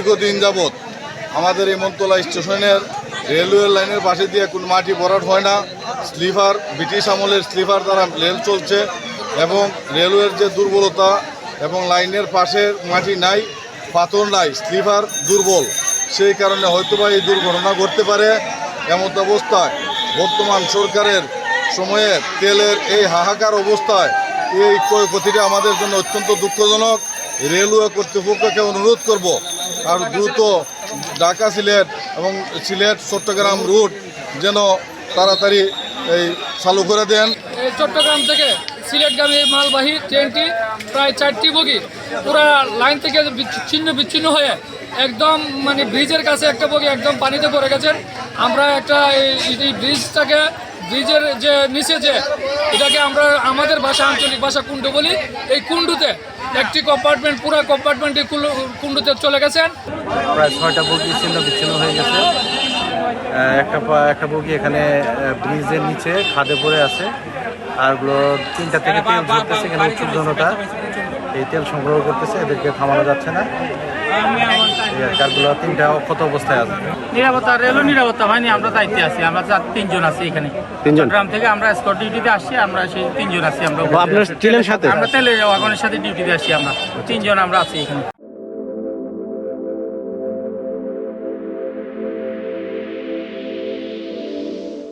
দীর্ঘদিন যাবৎ আমাদের এই মনতলা স্টেশনের রেলওয়ে লাইনের পাশে দিয়ে কোনো মাটি ভরাট হয় না। স্লিপার, ব্রিটিশ আমলের স্লিপার দ্বারা রেল চলছে এবং রেলওয়ের যে দুর্বলতা এবং লাইনের পাশে মাটি নাই, পাথর নাই, স্লিপার দুর্বল, সেই কারণে হয়তোবা এই দুর্ঘটনা ঘটতে পারে। এমত অবস্থায় বর্তমান সরকারের সময়ে তেলের এই হাহাকার অবস্থায় এই ক্ষয়ক্ষতিটা আমাদের জন্য অত্যন্ত দুঃখজনক। রেলওয়ে কর্তৃপক্ষকে অনুরোধ করব আর দ্রুত ঢাকা সিলেট এবং সিলেট চট্টগ্রাম রুট যেন তাড়াতাড়ি এই চালু করে দেন। চট্টগ্রাম থেকে সিলেটগামী মালবাহী ট্রেনটি প্রায় 4টি বগি পুরা লাইন থেকে বিচ্ছিন্ন হয়ে একদম মানে ব্রিজের কাছে একটা বগি একদম পানিতে পড়ে গেছেন। আমরা একটা এই ব্রিজের যে নিচে যে এটাকে আমরা আমাদের ভাষা আঞ্চলিক ভাষা কুণ্ডু বলি, এই কুণ্ডুতে একটি কম্পার্টমেন্ট পুরো কম্পার্টমেন্টটি কুণ্ডুতে চলে গেছেন। প্রায় 6টা বগি বিচ্ছিন্ন হয়ে গেছে। একটা বগি এখানে ব্রিজের নিচে খাদে পড়ে আছে, আরগুলো 3টা থেকে তেল ধরতেছে। এখানে উচ্চ জনতা এই তেল সংগ্রহ করতেছে, এদেরকে থামানো যাচ্ছে না। কারগুলো 3টা অক্ষত অবস্থায় আছে। নিরাপত্তা রেলও নিরাপত্তা হয়নি, আমরা দায়িত্বে আছি। আমরা 3জন আছি এখানে, 3জন গ্রাম থেকে আমরা স্কট ডিউটিতে আসছি। আমরা সেই 3জন আছি। আমরা তেলের ওয়াগনের সাথে ডিউটিতে আসছি। আমরা 3জন আমরা আছি এখানে।